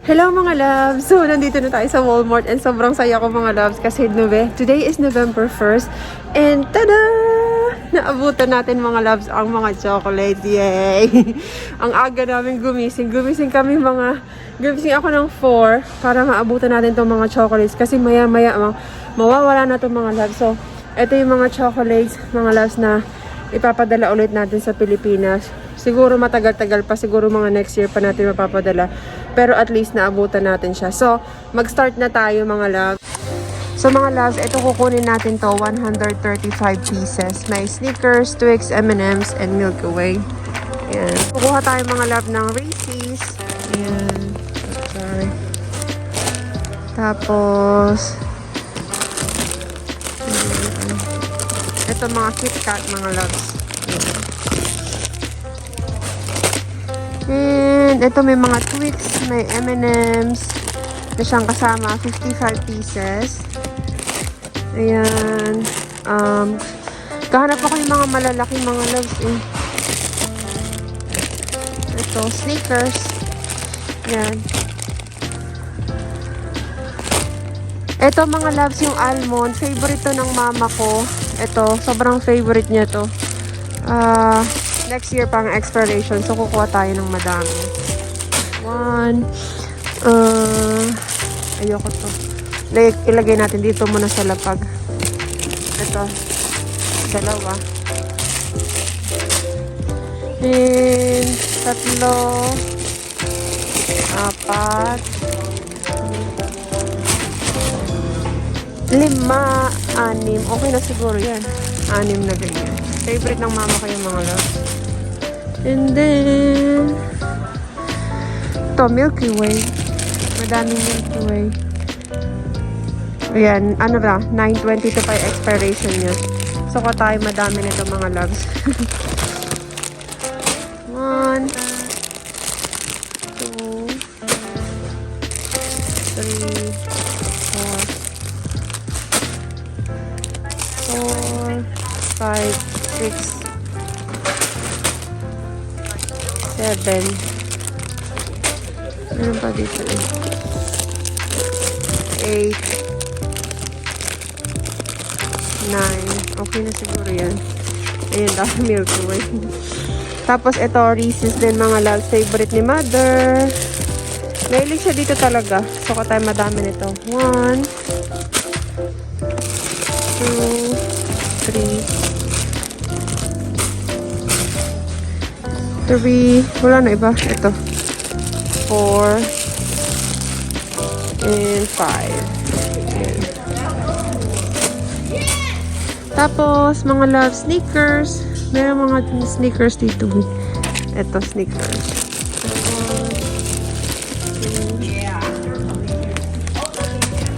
Hello mga loves! So, nandito na tayo sa Walmart and sobrang saya ko mga loves kasi today is November 1st and tada! Naabutan natin mga loves ang mga chocolates. Yay! Ang aga namin gumising. Gumising ako ng 4 para maabutan natin itong mga chocolates kasi maya-maya mawawala na itong mga loves. So, ito yung mga chocolates, mga loves na ipapadala ulit natin sa Pilipinas. Siguro matagal-tagal pa, siguro mga next year pa natin mapapadala. Pero at least naabutan natin siya. So, mag-start na tayo mga loves. So mga loves, ito kukunin natin to 135 pieces. May Snickers, Twix, M&M's, and Milky Way. Ayan. Kukuha tayo mga love ng Reese's. Ayan. Sorry. Tapos, ito mga KitKat mga loves. And ito may mga Twix, may M&M's na siyang kasama, 55 pieces. Ayan. Kahanap ako yung mga malalaking mga loves eh. Ito, Snickers. Ayan. Ito mga loves yung almond. Favorite to ng mama ko. Ito, sobrang favorite niya to. Next year pang expiration. So, kukuha tayo ng madami. Ayoko to. Ilagay natin dito muna sa lapag. Ito. Dalawa. And, 3. 4. 5. 6. Okay na siguro yan. 6 na ganyan. Favorite ng mama ko yung mga loves. And then, ito, Milky Way. Madaming Milky Way. Ayan, 9:22 pa yung expiration niya. So, ko tayo madami nito mga loves. 1, 2, 3, 4, 5, 6, 7. Meron pa dito eh. 8, 9. Okay na siguro yan. Ayan, dahil Milky Way. Tapos ito, Reese's din mga loves. Favorite ni mother. Mahilig siya dito talaga. So, tayo madami nito. 1, 2, 3. Wala na iba. Ito. 4. And 5. Ayan. Tapos, mga love, Snickers. Meron mga Snickers dito. Ito, Snickers.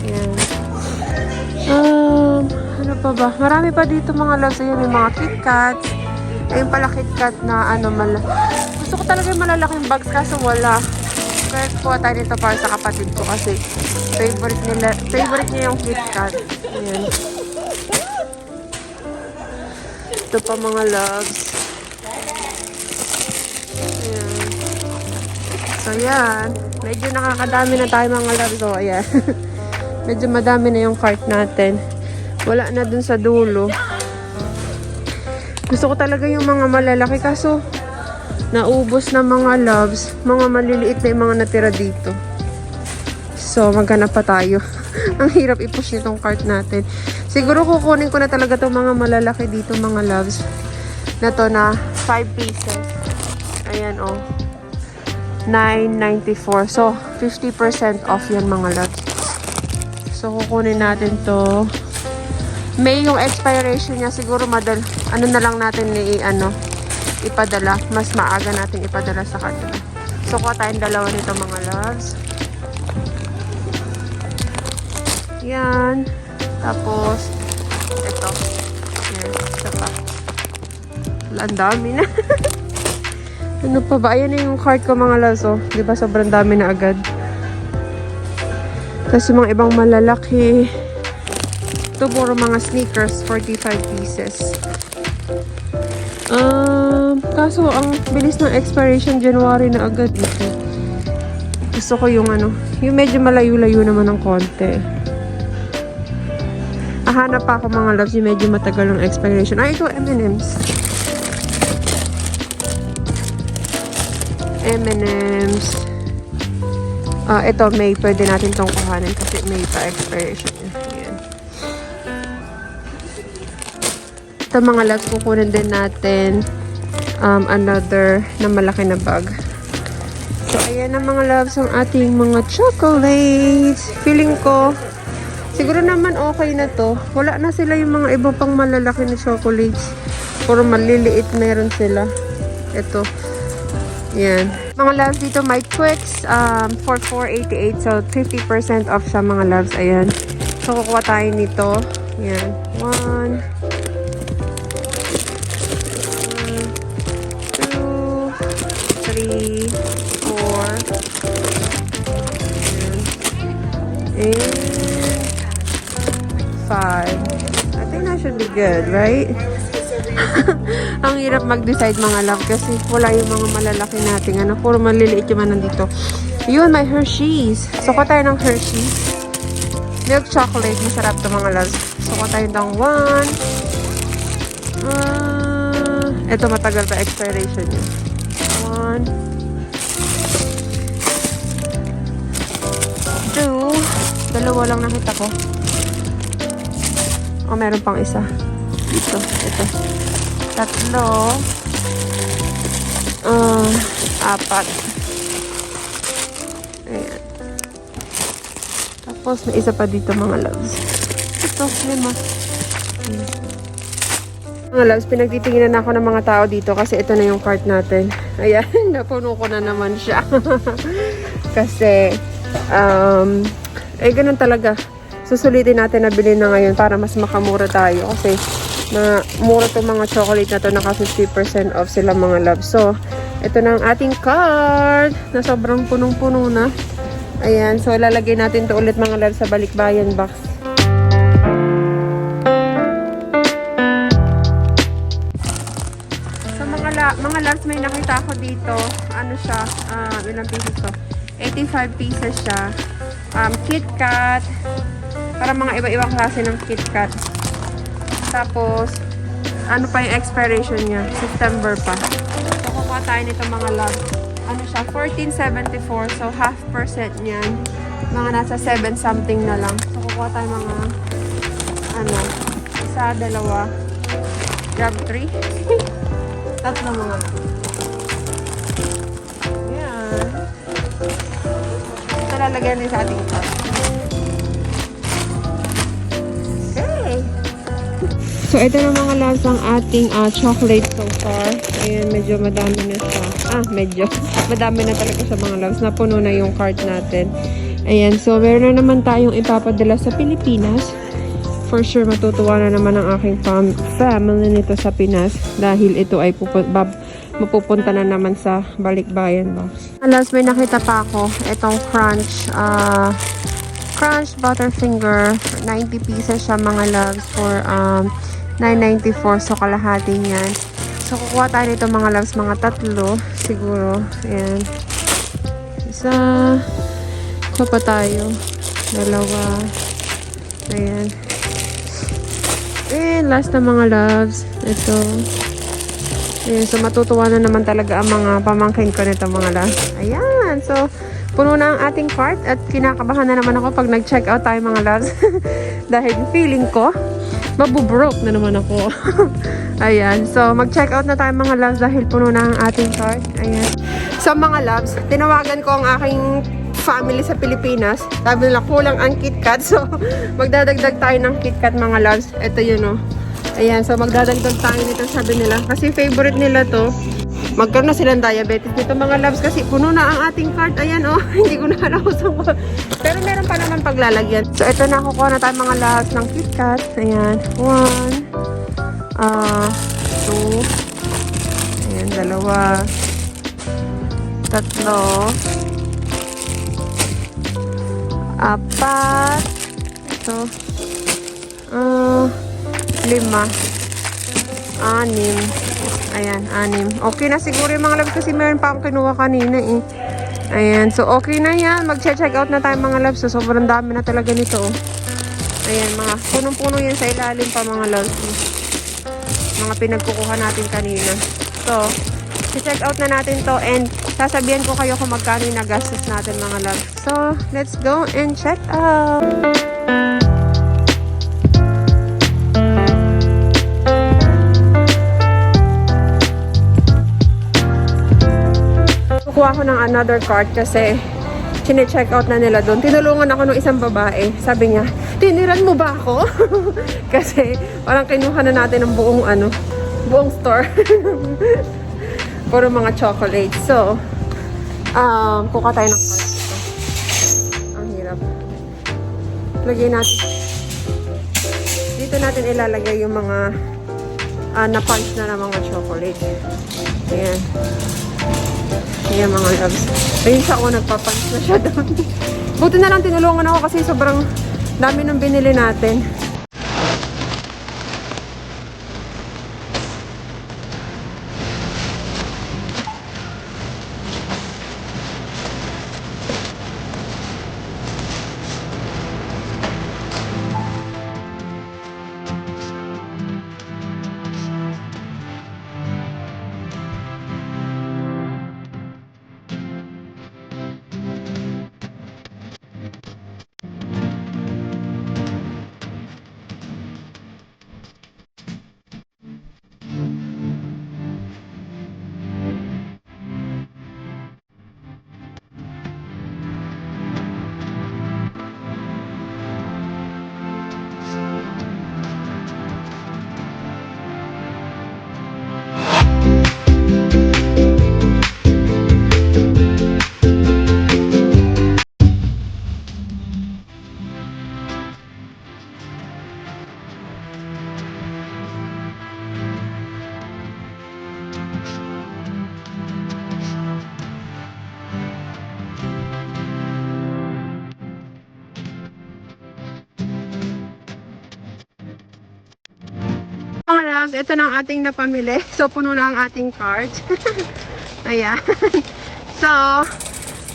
Ayan. Ano pa ba? Marami pa dito mga loves. Ayan, may mga KitKat. Ayun pala KitKat na gusto ko talaga yung malalaking bags kaso wala. Kaya kuha tayo nito para sa kapatid ko kasi favorite niya yung KitKat. Ayan. Ito pa mga loves. Ayan. So yan. Medyo nakakadami na tayo mga loves. So ayan. Medyo madami na yung cart natin. Wala na dun sa dulo. Gusto ko talaga yung mga malalaki kaso naubos na mga loves. Mga maliliit na yung mga natira dito. So maghanap pa tayo. Ang hirap i-push nitong cart natin. Siguro kukunin ko na talaga itong mga malalaki dito mga loves. Na to na 5 pieces. Ayan o. 9.94. So 50% off yan mga loves. So kukunin natin to. May yung expiration niya siguro na lang natin ipadala. Mas maaga natin ipadala sa kanila. So kuha tayong dalawa nito mga loves. Yan. Tapos ito. Yan. Isa pa. Ang dami na. Ano pa ba? Ayan yung cart ko mga loves. Oh. Diba sobrang dami na agad. Tapos yung mga ibang malalaki. Ito puro mga Snickers, 45 pieces. Kaso ang bilis ng expiration, January na agad ito. Gusto ko yung ano, yung medyo malayo-layo naman ng konti. Hanap pa ako mga loves yung medyo matagal ng expiration. Ito M&M's. M&M's. Ito May. Pwede natin tong kuhanin kasi May pa expiration niya. Ayan. Ito mga loves, kukunin din natin another na malaki na bag. So, ayan na mga loves ang ating mga chocolates. Feeling ko siguro naman okay na to. Wala na sila yung mga iba pang malalaki na chocolates. Puro maliliit meron sila. Ito. Yan. Mga loves dito may Twix for $4.88. So 50% off sa mga loves. Ayan. So kukuha tayo nito. Yan. 1, 2, 3, 4. And 5. I think that should be good, right? Ang hirap mag-decide mga love kasi wala yung mga malalaki natin. Ano, puro maliliit yung mga nandito. Yun, may Hershey's. Suko tayo ng Hershey's. Milk chocolate. Masarap to mga love. Suko tayo ng 1. Ito matagal pa expiration niya. 1, 2. Dalawa lang nakita ko. O, meron pang isa. Ito. 3. 4. Ayan. Tapos, may isa pa dito mga loves. Ito, 5. Mga loves, pinagtitinginan ako ng mga tao dito kasi ito na yung cart natin. Ayan, napuno ko na naman siya. Kasi, ganun talaga. Susulitin natin na bilhin na ngayon para mas makamura tayo kasi na mura itong mga chocolate na to, naka 50% off sila mga love. So, ito na ang ating card na sobrang punong-puno na. Ayan, so lalagay natin to ulit mga love sa balikbayan box. So mga loves, may nakita ako dito. Ano siya? Ilang pieces to? 85 pieces siya. KitKat. Para mga iba-ibang klase ng KitKat. Tapos, ano pa yung expiration niya? September pa. So, kukuha tayo nito mga love. Ano siya? 14.74. So, half percent niyan. Mga nasa 7 something na lang. So, kukuha tayo mga isa, dalawa. Grab 3. Tatlo mga. Yan. Ito lalagyan din sa ating cup. So, ito na mga loves ang ating chocolate so far. Ayan, medyo madami na siya. Medyo. Madami na talaga siya mga loves. Napuno na yung cart natin. Ayan, so meron na naman tayong ipapadala sa Pilipinas. For sure, matutuwa na naman ang aking family nito sa Pinas. Dahil ito ay mapupunta na naman sa balikbayan box. Alas, may nakita pa ako. Itong Crunch Butterfinger. 90 pieces siya mga loves for $9.94, so kalahati niyan. So, kukuha tayo nito mga loves, mga tatlo, siguro. Ayan. Isa. Kuha pa tayo. Dalawa. Ayan. And last na mga loves. Ito. Ayan, so matutuwa na naman talaga ang mga pamangkin ko nito mga loves. Ayan. So, puno na ang ating cart at kinakabahan na naman ako pag nag-check out tayo mga loves. Dahil feeling ko, mabubroke na naman ako. Ayan. So, mag-check out na tayo mga loves dahil puno na ang ating cart. Ayan. So, mga loves, tinawagan ko ang aking family sa Pilipinas. Sabi nila, kulang ang KitKat. So, magdadagdag tayo ng KitKat mga loves. Ito yun, oh. Ayan. So, magdadagdag tayo nito, sabi nila. Kasi favorite nila to. Magkaroon na silang diabetes dito mga loves kasi puno na ang ating cart. Ayan, oh. Hindi ko na alam kung pero meron pa naman paglalagyan. So, ito na. Kukuha na tayo mga loves ng KitKat. Ayan. 1. 2. Ayan, 2. 3. 4. Ito. 5. 6. Ayan, 6. Okay na siguro yung mga loves kasi meron pa akong kinuha kanina eh. Ayan. So, okay na yan. Mag-check out na tayo mga loves. So, sobrang dami na talaga nito. Ayan, mga punong-puno yan sa ilalim pa mga loves. Mga pinagkukuha natin kanina. So, check out na natin to and sasabihan ko kayo kung magkano yung nagastos natin mga loves. So, let's go and check out. Kukuha ko ng another cart kasi chine-check out na nila doon. Tinulungan ako ng isang babae. Sabi niya, tiniran mo ba ako? Kasi parang kinuha na natin ng buong store. Puro mga chocolate. So, kuha tayo ng cart dito. Ang hirap. Lagyan natin. Dito natin ilalagay yung mga na-punch na mga chocolate. Ayan. Ayan mga loves. Ayun siya ako, nagpapunch na siya doon. Buti na lang tinulungan ako kasi sobrang dami nung binili natin. Mga loves, ito na ang ating napamili. So, puno na ang ating cart. Ayan. So,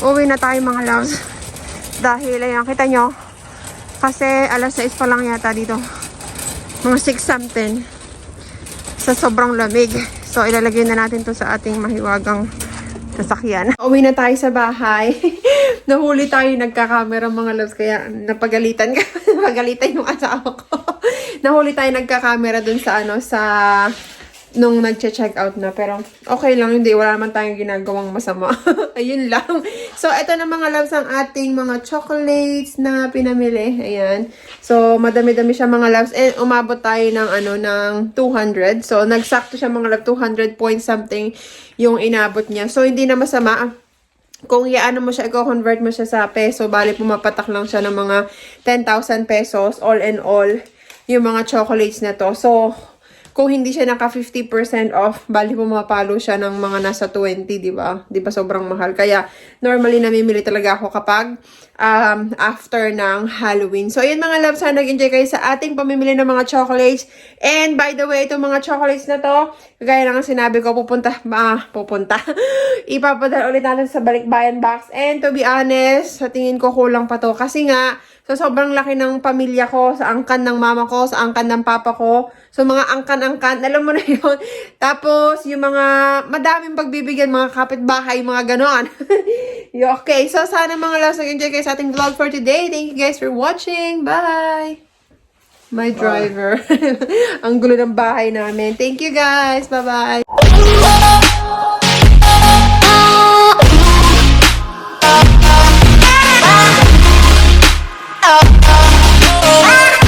uwi na tayo mga loves. Dahil, ayan, kita nyo. Kasi, alas 6 pa lang yata dito. Mga 6 something. Sa sobrang lamig. So, ilalagay na natin to sa ating mahiwagang sasakyan. Uwi na tayo sa bahay. Nahuli tayo nagka-camera mga loves. Kaya, napagalitan ka. Napagalitan yung asawa ko. Nahuli tayo nagka-camera dun sa nung nagche-check out na. Pero okay lang, hindi. Wala naman tayong ginagawang masama. Ayun lang. So, ito na mga loves ang ating mga chocolates na pinamili. Ayan. So, madami-dami siya mga loves. And umabot tayo ng ng 200. So, nagsakto siya mga loves. 200 point something yung inabot niya. So, hindi na masama. Kung iano mo siya, i-convert mo siya sa peso, bali pumapatak lang siya ng mga 10,000 pesos all in all yung mga chocolates na to. So, kung hindi siya naka 50% off, bali pumapalo siya ng mga nasa 20, di ba? Di ba sobrang mahal? Kaya, normally namimili talaga ako kapag after ng Halloween. So, ayun mga loves, sana nag-enjoy kayo sa ating pamimili ng mga chocolates. And by the way, itong mga chocolates na to, kagaya lang ang sinabi ko, pupunta. Ipapadala ulit natin sa balikbayan box. And to be honest, sa tingin ko kulang pa to. Kasi nga, so, sobrang laki ng pamilya ko, sa angkan ng mama ko, sa angkan ng papa ko. So, mga angkan-angkan, alam mo na yun. Tapos, yung mga madaming pagbibigyan, mga kapitbahay, mga ganon. Okay, so sana mga loves, nag-enjoy kayo sa ating vlog for today. Thank you guys for watching. Bye! My driver. Ang gulo ng bahay namin. Thank you guys. Bye-bye.